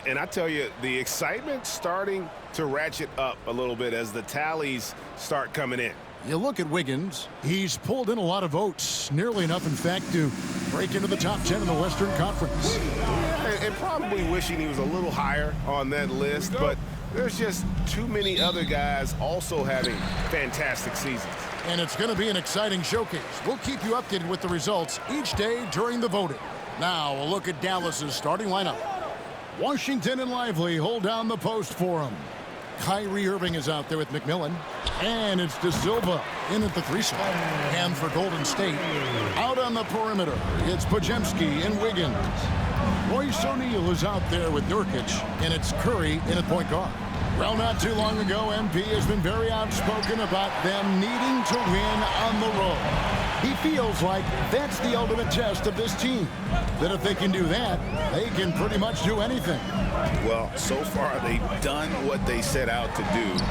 And I tell you, the excitement's starting to ratchet up a little bit as the tallies start coming in. You look at Wiggins, he's pulled in a lot of votes, nearly enough, in fact, to break into the top 10 in the Western Conference. Yeah, and probably wishing he was a little higher on that list, but there's just too many other guys also having fantastic seasons. And it's going to be an exciting showcase. We'll keep you updated with the results each day during the voting. Now, a look at Dallas's starting lineup. Washington and Lively hold down the post for him. Kyrie Irving is out there with McMillan. And it's De Silva in at the 3 spot. And for Golden State, out on the perimeter, it's Podziemski and Wiggins. Royce O'Neal is out there with Nurkic, and it's Curry in at point guard. Well, not too long ago, MP has been very outspoken about them needing to win on the road. He feels like that's the ultimate test of this team. That if they can do that, they can pretty much do anything. Well, so far they've done what they set out to do.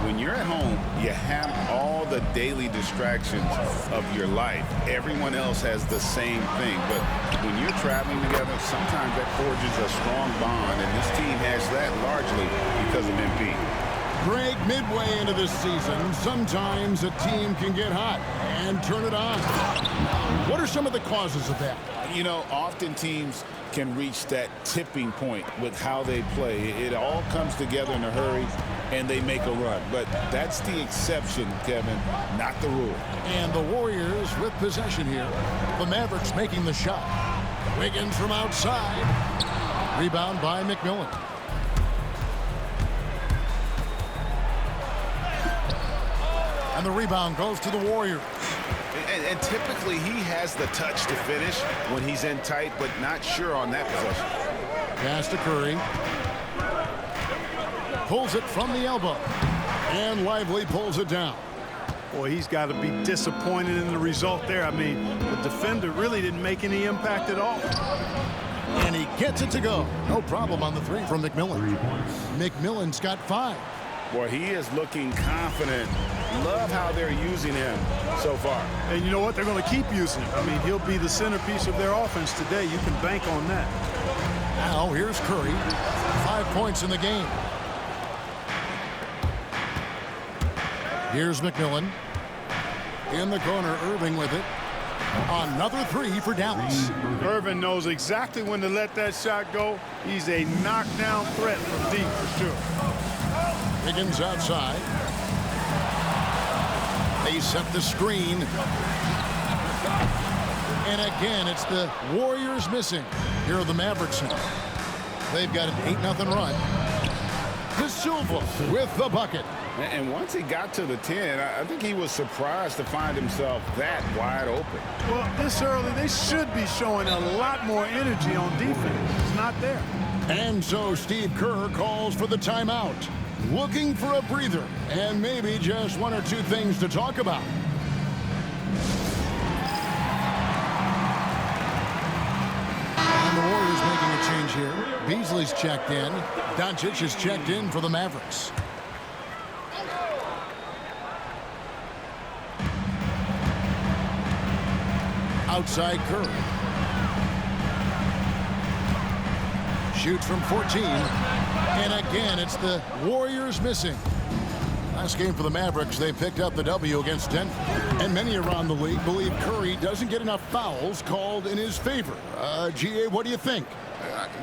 When you're at home, you have all the daily distractions of your life. Everyone else has the same thing. But when you're traveling together, sometimes that forges a strong bond, and this team has that largely because of MP. Greg, midway into this season, sometimes a team can get hot and turn it on. What are some of the causes of that? You know, often teams can reach that tipping point with how they play. It all comes together in a hurry, and they make a run. But that's the exception, Kevin, not the rule. And the Warriors with possession here. The Mavericks making the shot. Wiggins from outside. Rebound by McMillan. And the rebound goes to the Warriors. And typically he has the touch to finish when he's in tight, but not sure on that possession. Pass to Curry. Pulls it from the elbow. And Lively pulls it down. Boy, he's got to be disappointed in the result there. I mean, the defender really didn't make any impact at all. And he gets it to go. No problem on the 3 from McMillan. McMillan's got 5. Boy, he is looking confident. Love how they're using him so far. And you know what? They're going to keep using him. I mean, he'll be the centerpiece of their offense today. You can bank on that. Now, here's Curry. 5 points in the game. Here's McMillan. In the corner, Irving with it. Another 3 for Dallas. Irving knows exactly when to let that shot go. He's a knockdown threat from deep for sure. Higgins outside. They set the screen. And again, it's the Warriors missing. Here are the Mavericks now. They've got an 8-0 run. De Silva with the bucket. And once he got to the 10, I think he was surprised to find himself that wide open. Well, this early, they should be showing a lot more energy on defense. It's not there. And so Steve Kerr calls for the timeout. Looking for a breather and maybe just 1 or 2 things to talk about. And the Warriors making a change here. Beasley's checked in. Doncic is checked in for the Mavericks. Outside Curry. Shoots from 14. And again, it's the Warriors missing. Last game for the Mavericks, they picked up the W against Denver. And many around the league believe Curry doesn't get enough fouls called in his favor. GA, what do you think?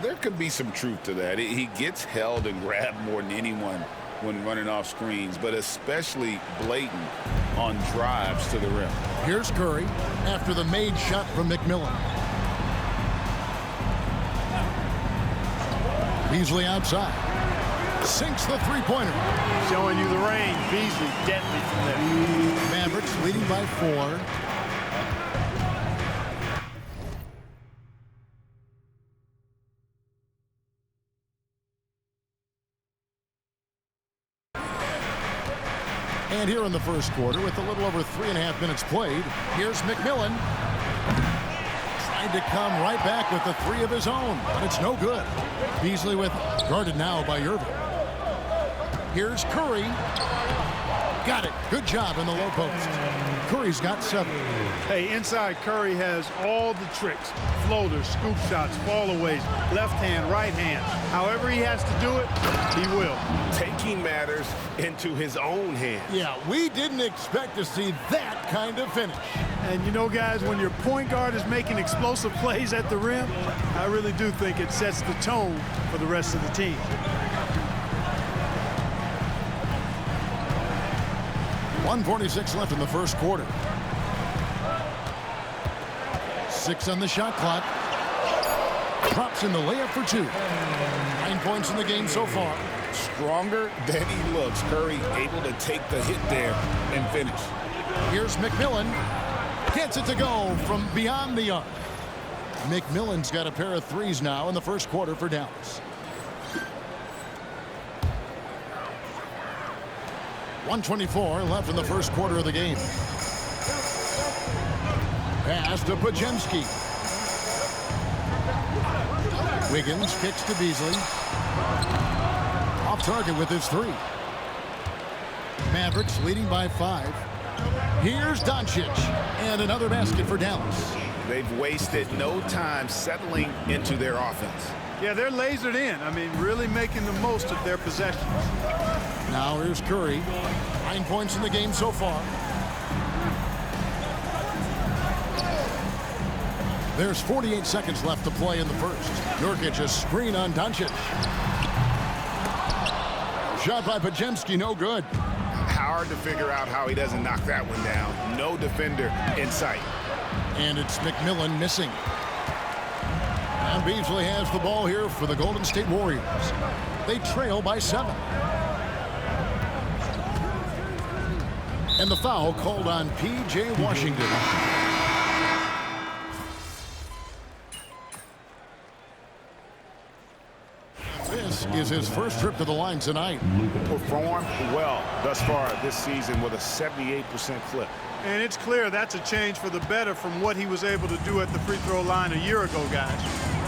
There could be some truth to that. He gets held and grabbed more than anyone when running off screens, but especially blatant on drives to the rim. Here's Curry after the made shot from McMillan. Beasley outside. Sinks the three-pointer. Showing you the range. Beasley deadly from there. Mavericks leading by 4. And here in the first quarter, with a little over 3.5 minutes played, here's McMillan. Tried to come right back with the 3 of his own, but it's no good. Beasley with guarded now by Irving. Here's Curry. Got it. Good job in the low post. Curry's got 7. Hey, inside Curry has all the tricks. Floaters, scoop shots, fallaways, left hand, right hand. However he has to do it, he will. Taking matters into his own hands. Yeah, we didn't expect to see that kind of finish. And you know, guys, when your point guard is making explosive plays at the rim, I really do think it sets the tone for the rest of the team. .146 left in the first quarter. 6 on the shot clock. Drops in the layup for 2. 9 points in the game so far. Stronger than he looks. Curry able to take the hit there and finish. Here's McMillan. Gets it to go from beyond the arc. McMillan's got a pair of threes now in the first quarter for Dallas. 124 left in the first quarter of the game. Pass to Podziemski. Wiggins kicks to Beasley. Off target with his 3. Mavericks leading by 5. Here's Doncic. And another basket for Dallas. They've wasted no time settling into their offense. Yeah, they're lasered in. I mean, really making the most of their possessions. Now here's Curry. 9 points in the game so far. There's 48 seconds left to play in the first. Nurkic a screen on Doncic. Shot by Podziemski, no good. Hard to figure out how he doesn't knock that one down. No defender in sight. And it's McMillan missing. And Beasley has the ball here for the Golden State Warriors. They trail by 7. And the foul called on P.J. Washington. This is his first trip to the line tonight. Performed well thus far this season with a 78% clip. And it's clear that's a change for the better from what he was able to do at the free throw line a year ago, guys.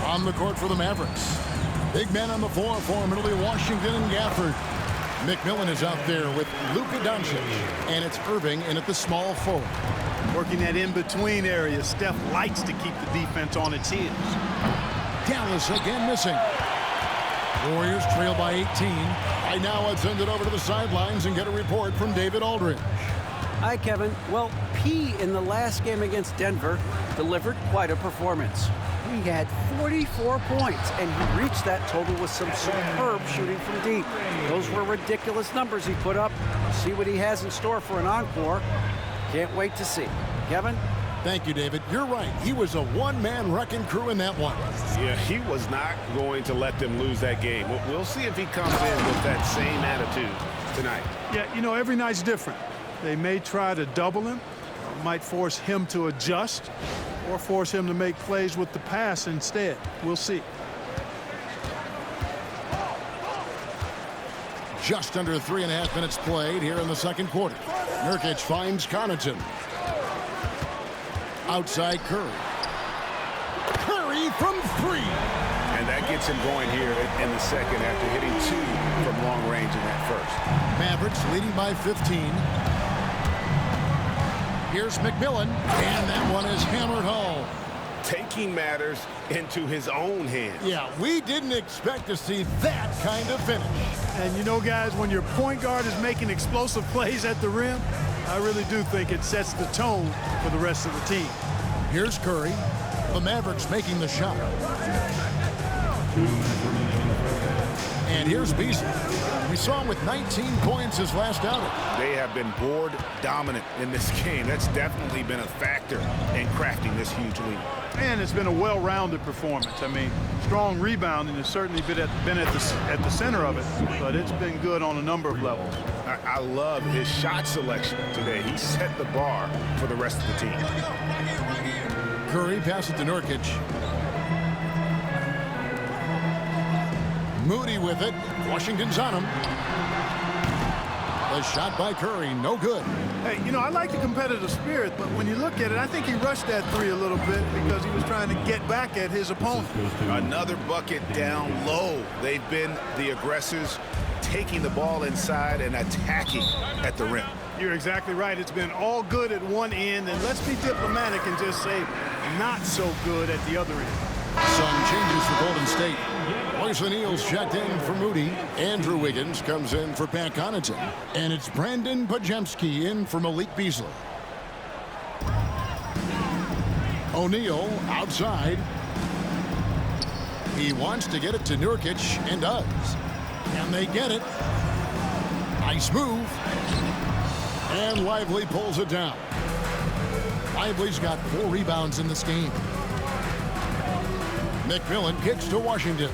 On the court for the Mavericks. Big man on the floor for Italy, Washington and Gafford. McMillan is out there with Luka Doncic. And it's Irving in at the small forward. Working that in-between area. Steph likes to keep the defense on its heels. Dallas again missing. Warriors trail by 18. Right now, let's send it over to the sidelines and get a report from David Aldridge. Hi, Kevin. Well, P in the last game against Denver delivered quite a performance. He had 44 points, and he reached that total with some superb shooting from deep. Those were ridiculous numbers he put up. See what he has in store for an encore. Can't wait to see. Kevin? Thank you, David. You're right. He was a one-man wrecking crew in that one. Yeah, he was not going to let them lose that game. We'll see if he comes in with that same attitude tonight. Yeah, you know, every night's different. They may try to double him, might force him to adjust, or force him to make plays with the pass instead. We'll see. Just under 3.5 minutes played here in the second quarter. Nurkic finds Connaughton. Outside Curry. Curry from 3. And that gets him going here in the second after hitting 2 from long range in that first. Mavericks leading by 15. Here's McMillan, and that one is hammered home. Taking matters into his own hands. Yeah, we didn't expect to see that kind of finish. And you know, guys, when your point guard is making explosive plays at the rim, I really do think it sets the tone for the rest of the team. Here's Curry. The Mavericks making the shot. And here's Beasley. We saw him with 19 points his last outing. They have been board dominant in this game. That's definitely been a factor in crafting this huge lead. And it's been a well-rounded performance. I mean, strong rebounding has certainly been at the center of it, but it's been good on a number of levels. I love his shot selection today. He set the bar for the rest of the team. Curry passes to Nurkic. Moody with it. Washington's on him. The shot by Curry, no good. Hey, you know, I like the competitive spirit, but when you look at it, I think he rushed that 3 a little bit because he was trying to get back at his opponent. Another bucket down low. They've been the aggressors, taking the ball inside and attacking at the rim. You're exactly right. It's been all good at one end, and let's be diplomatic and just say not so good at the other end. Some changes for Golden State. Royce O'Neal's checked in for Moody. Andrew Wiggins comes in for Pat Connaughton. And it's Brandon Podziemski in for Malik Beasley. O'Neal outside. He wants to get it to Nurkic and does. And they get it. Nice move. And Lively pulls it down. Lively's got 4 rebounds in this game. McMillan kicks to Washington.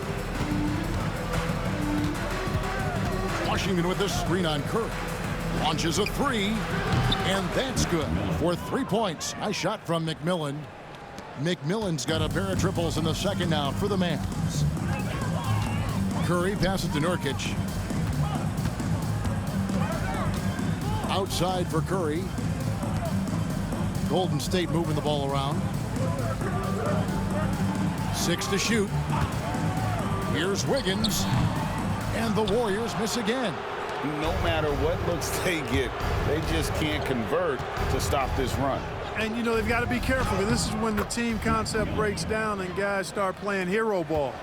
Washington with this screen on Curry. Launches a 3. And that's good for 3 points. Nice shot from McMillan. McMillan's got a pair of triples in the second now for the Mavs. Curry passes to Nurkic. Outside for Curry. Golden State moving the ball around. 6 to shoot. Here's Wiggins. And the Warriors miss again. No matter what looks they get, they just can't convert to stop this run. And, you know, they've got to be careful, because this is when the team concept breaks down and guys start playing hero ball.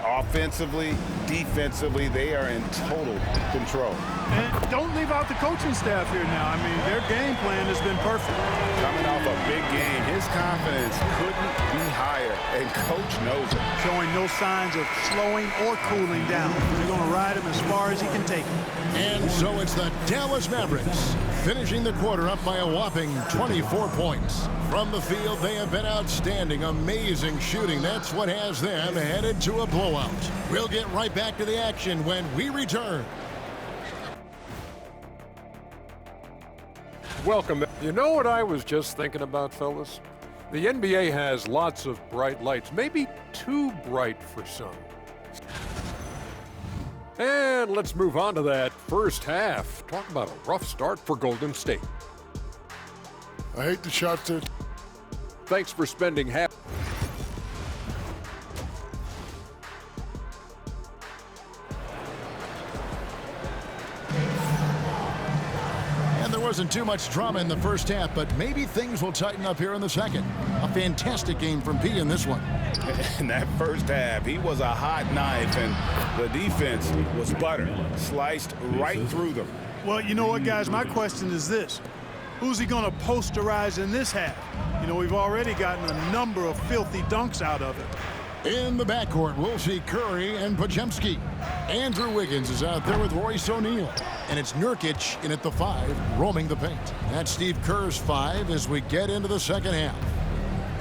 Offensively, defensively, they are in total control. And don't leave out the coaching staff here now. I mean, their game plan has been perfect. Coming off a big game, his confidence couldn't be higher, and coach knows it. Showing no signs of slowing or cooling down. They're going to ride him as far as he can take him. And so it's the Dallas Mavericks finishing the quarter up by a whopping 24 points. From the field, they have been outstanding. Amazing shooting. That's what has them headed to a blowout. We'll get right back to the action when we return. Welcome. You know what I was just thinking about, fellas? The NBA has lots of bright lights, maybe too bright for some. And let's move on to that first half. Talk about a rough start for Golden State. I hate the shots there. Thanks for spending half. And there wasn't too much drama in the first half, but maybe things will tighten up here in the second. A fantastic game from P in this one. In that first half, he was a hot knife, and the defense was butter, sliced right through them. Well, you know what, guys? My question is this. Who's he going to posterize in this half? You know, we've already gotten a number of filthy dunks out of it. In the backcourt, we'll see Curry and Podziemski. Andrew Wiggins is out there with Royce O'Neal. And it's Nurkic in at the 5, roaming the paint. That's Steve Kerr's 5 as we get into the second half.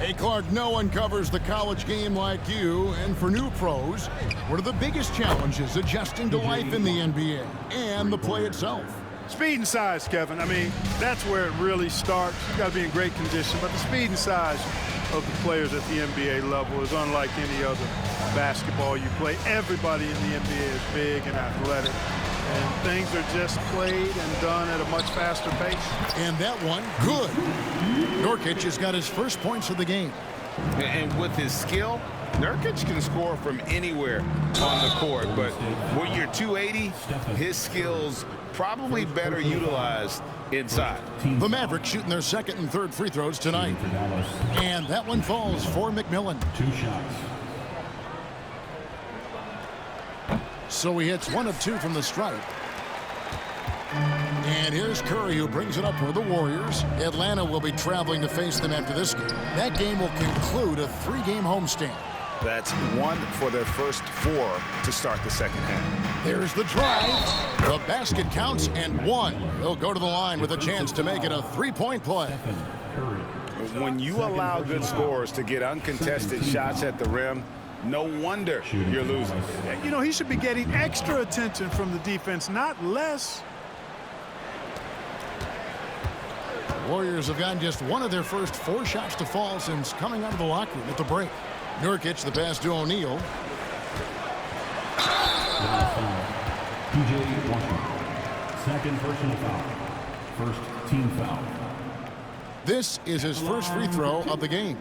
Hey, Clark, no one covers the college game like you. And for new pros, what are the biggest challenges adjusting to life in the NBA and the play itself? Speed and size, Kevin. I mean, that's where it really starts. You've got to be in great condition. But the speed and size of the players at the NBA level is unlike any other basketball you play. Everybody in the NBA is big and athletic. And things are just played and done at a much faster pace. And that one, good. Nurkic has got his first points of the game. And with his skill, Nurkic can score from anywhere on the court. But when you're 280, his skills probably better utilized inside. The Mavericks shooting their second and third free throws tonight. And that one falls for McMillan. 2 shots. So he hits 1 of 2 from the stripe. And here's Curry, who brings it up for the Warriors. Atlanta will be traveling to face them after this game. That game will conclude a 3-game homestand. That's 1 for their first 4 to start the second half. There's the drive. The basket counts and 1. He'll go to the line with a chance to make it a 3-point play. When you allow good scorers to get uncontested shots at the rim, no wonder you're losing. You know, he should be getting extra attention from the defense, not less. Warriors have gotten just 1 of their first 4 shots to fall since coming out of the locker room at the break. Nurkic, the pass to O'Neal. P.J. Washington. Second personal foul. First team foul. This is his first free throw of the game.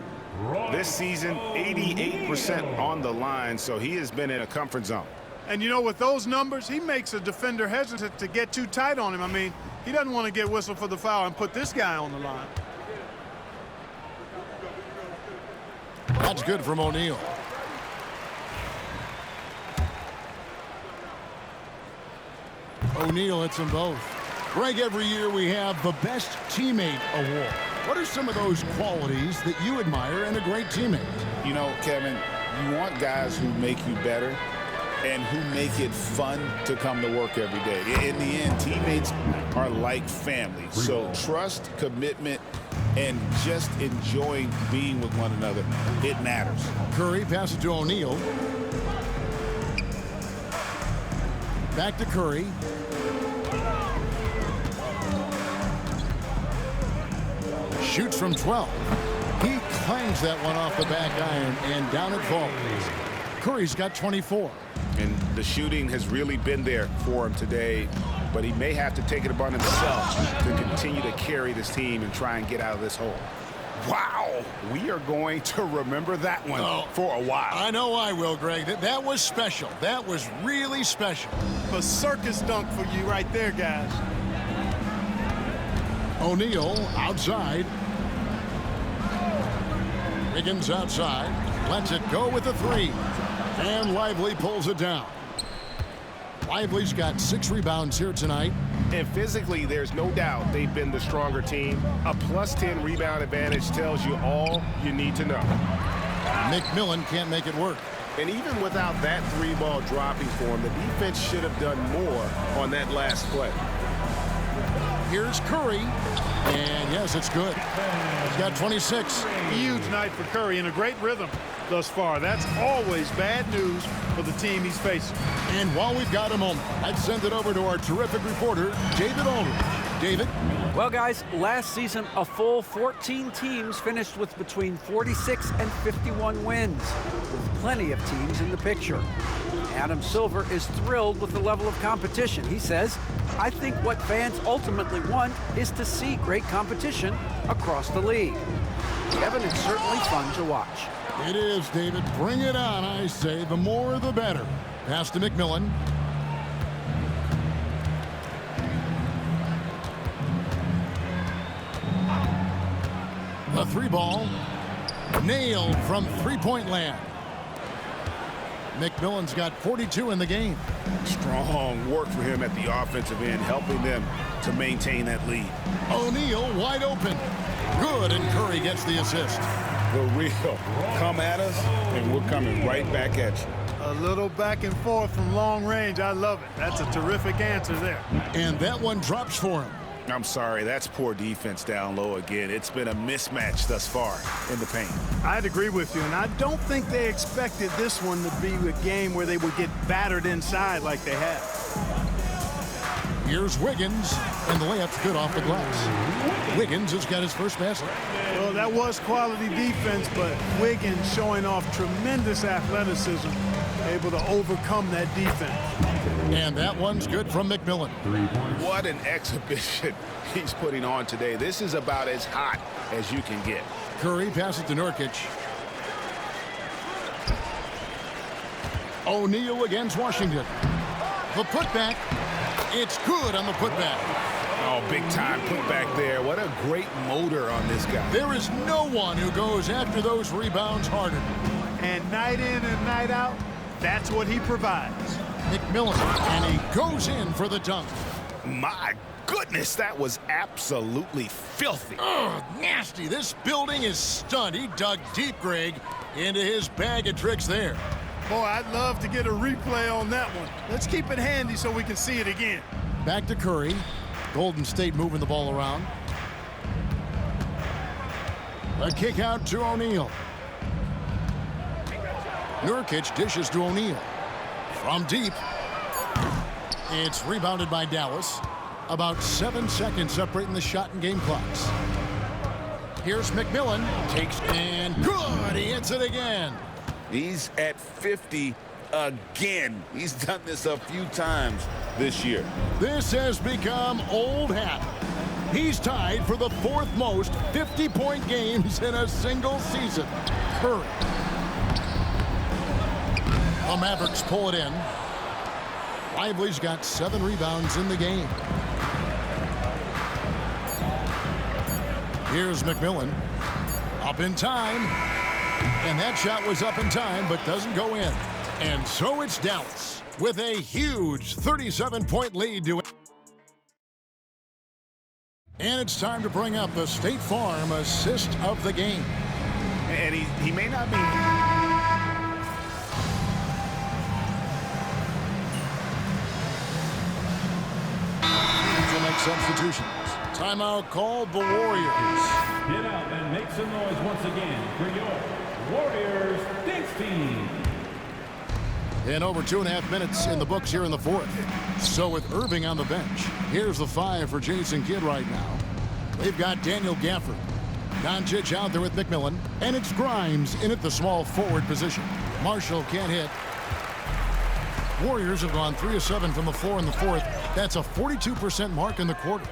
This season, 88% on the line, so he has been in a comfort zone. And, you know, with those numbers, he makes a defender hesitant to get too tight on him. I mean, he doesn't want to get whistled for the foul and put this guy on the line. That's good from O'Neal. O'Neal hits them both. Greg, every year we have the Best Teammate Award. What are some of those qualities that you admire in a great teammate? You know, Kevin, you want guys who make you better and who make it fun to come to work every day. In the end, teammates are like family. So trust, commitment, and just enjoying being with one another, it matters. Curry passes to O'Neal. Back to Curry. Shoots from 12. He clangs that one off the back iron, and down it falls. Curry's got 24. And the shooting has really been there for him today, but he may have to take it upon himself to continue to carry this team and try and get out of this hole. Wow, we are going to remember that one for a while. I know I will, Greg. That was special. That was really special. A circus dunk for you right there, guys. O'Neal outside. Wiggins outside. Lets it go with a three. And Lively pulls it down. Lively's got 6 rebounds here tonight. And physically, there's no doubt they've been the stronger team. A +10 rebound advantage tells you all you need to know. McMillan can't make it work. And even without that 3-ball dropping for him, the defense should have done more on that last play. Here's Curry. And yes, it's good. He's got 26. Huge night for Curry in a great rhythm thus far. That's always bad news for the team he's facing. And while we've got a moment, I'd send it over to our terrific reporter, David Aldridge. David? Well, guys, last season, a full 14 teams finished with between 46 and 51 wins, with plenty of teams in the picture. Adam Silver is thrilled with the level of competition. He says, I think what fans ultimately want is to see great competition across the league. Kevin, it's certainly fun to watch. It is, David. Bring it on, I say. The more, the better. Pass to McMillan. The 3-ball. Nailed from three-point land. McMillan's got 42 in the game. Strong work for him at the offensive end, helping them to maintain that lead. O'Neal wide open. Good, and Curry gets the assist. The real come at us, and we're coming right back at you. A little back and forth from long range. I love it. That's a terrific answer there. And that one drops for him. I'm sorry, that's poor defense down low again. It's been a mismatch thus far in the paint. I'd agree with you, and I don't think they expected this one to be a game where they would get battered inside like they have. Here's Wiggins, and the layup's good off the glass. Wiggins has got his first basket. Well, that was quality defense, but Wiggins showing off tremendous athleticism, able to overcome that defense. And that one's good from McMillan. What an exhibition he's putting on today. This is about as hot as you can get. Curry passes to Nurkic. O'Neal against Washington. The putback. It's good on the putback. Oh, big time putback there. What a great motor on this guy. There is no one who goes after those rebounds harder. And night in and night out, that's what he provides. McMillan, and he goes in for the dunk. My goodness, that was absolutely filthy. Oh, nasty. This building is stunned. He dug deep, Greg, into his bag of tricks there. Boy, I'd love to get a replay on that one. Let's keep it handy so we can see it again. Back to Curry. Golden State moving the ball around. A kick out to O'Neal. Nurkic dishes to O'Neal. From deep. It's rebounded by Dallas. About 7 seconds separating the shot and game clocks. Here's McMillan. Takes and good. He hits it again. He's at 50 again. He's done this a few times this year. This has become old hat. He's tied for the 4th most 50-point games in a single season. Curry. The Mavericks pull it in. Lively's got 7 rebounds in the game. Here's McMillan. Up in time. And that shot was up in time, but doesn't go in. And so it's Dallas with a huge 37-point lead to it. And it's time to bring up the State Farm assist of the game. And he may not be... To make substitutions. Timeout called the Warriors. Get out and make some noise once again for your Warriors dance team. And over 2.5 minutes in the books here in the fourth. So with Irving on the bench, here's the 5 for Jason Kidd right now. They've got Daniel Gafford. Doncic out there with McMillan. And it's Grimes in at the small forward position. Marshall can't hit. Warriors have gone 3 of 7 from the floor in the fourth. That's a 42% mark in the quarter.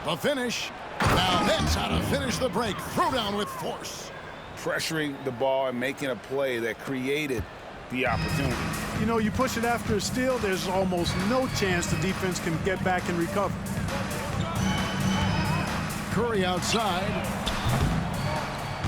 The finish. Now that's how to finish the break. Throw down with force. pressuring the ball and making a play that created the opportunity. You know, you push it after a steal, there's almost no chance the defense can get back and recover. Curry outside.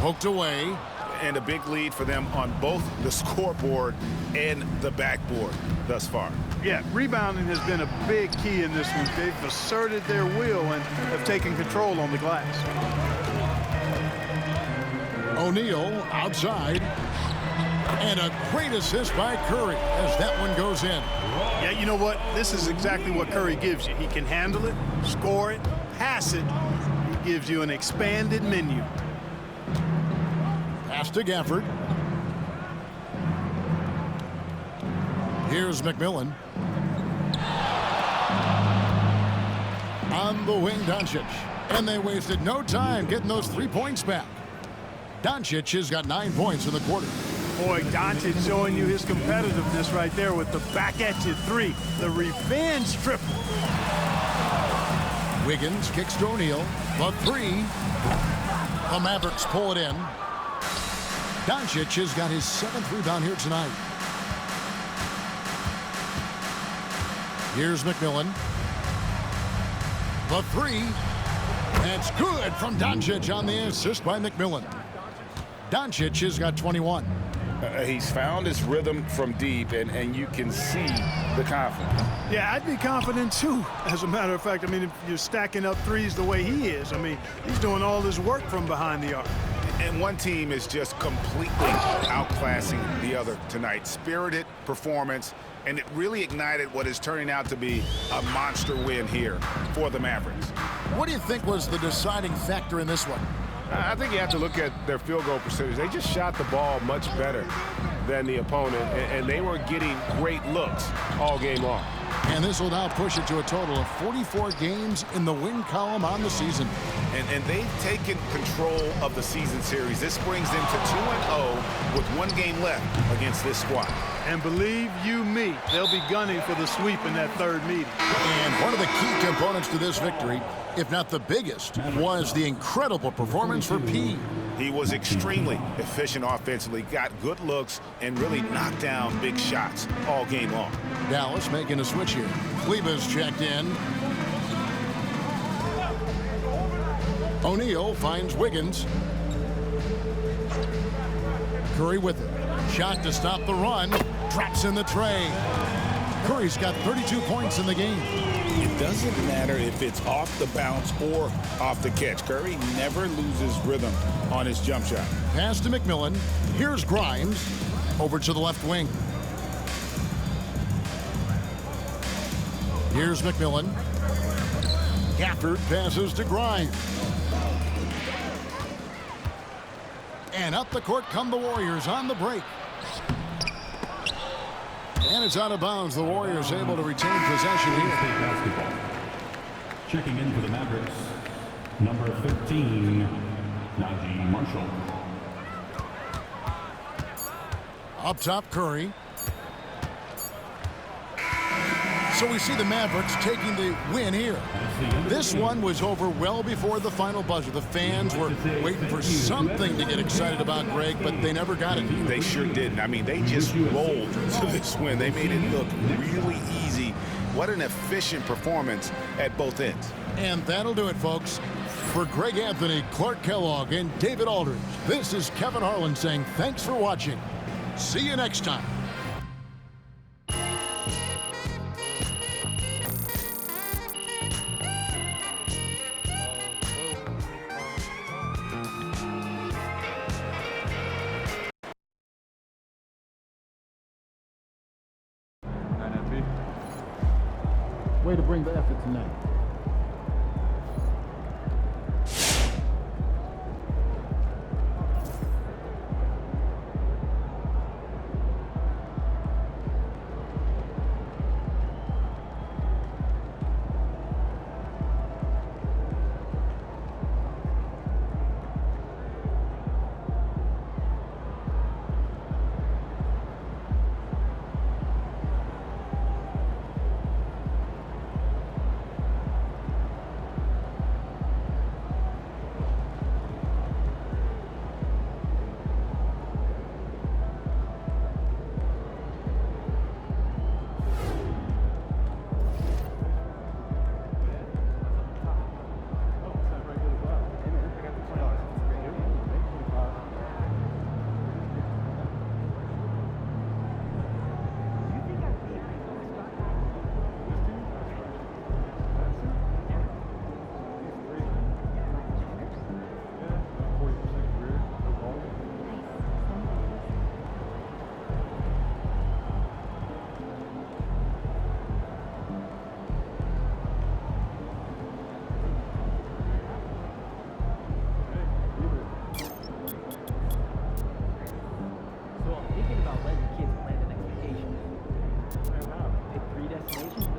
Poked away. And a big lead for them on both the scoreboard and the backboard thus far. Yeah, rebounding has been a big key in this one. They've asserted their will and have taken control on the glass. O'Neal outside. And a great assist by Curry as that one goes in. Yeah, you know what? This is exactly what Curry gives you. He can handle it, score it, pass it. He gives you an expanded menu. Pass to Gafford. Here's McMillan. On the wing, Doncic. And they wasted no time getting those 3 points back. Doncic has got 9 points in the quarter. Boy, Doncic showing you his competitiveness right there with the back-at-you three. The revenge triple. Wiggins kicks to O'Neal. The three. The Mavericks pull it in. Doncic has got his 7th rebound here tonight. Here's McMillan. The three. That's good from Doncic on the assist by McMillan. Doncic has got 21. He's found his rhythm from deep, and you can see the confidence. Yeah, I'd be confident too. As a matter of fact, I mean, if you're stacking up threes the way he is, I mean, he's doing all this work from behind the arc. And one team is just completely outclassing the other tonight. Spirited performance, and it really ignited what is turning out to be a monster win here for the Mavericks. What do you think was the deciding factor in this one? I think you have to look at their field goal percentage. They just shot the ball much better than the opponent, and they were getting great looks all game long. And this will now push it to a total of 44 games in the win column on the season. And they've taken control of the season series. This brings them to 2-0 with 1 game left against this squad. And believe you me, they'll be gunning for the sweep in that third meeting. And one of the key components to this victory, if not the biggest, was the incredible performance for P. He was extremely efficient offensively, got good looks, and really knocked down big shots all game long. Dallas making a switch here. Kleba's checked in. O'Neal finds Wiggins. Curry with it. Shot to stop the run. Drops in the tray. Curry's got 32 points in the game. It doesn't matter if it's off the bounce or off the catch. Curry never loses rhythm on his jump shot. Pass to McMillan. Here's Grimes. Over to the left wing. Here's McMillan. Gafford passes to Grimes. And up the court come the Warriors on the break. And it's out of bounds. The Warriors able to retain possession here. State basketball. Checking in for the Mavericks, number 15, Najee Marshall. Up top, Curry. So we see the Mavericks taking the win here. This one was over well before the final buzzer. The fans were waiting for something to get excited about, Greg, but they never got it. They sure didn't. I mean, they just rolled to this win. They made it look really easy. What an efficient performance at both ends. And that'll do it, folks. For Greg Anthony, Clark Kellogg, and David Aldridge, this is Kevin Harlan saying thanks for watching. See you next time. Way to bring the effort tonight. So I'm thinking about letting kids plan the next vacation. Pick 3 destinations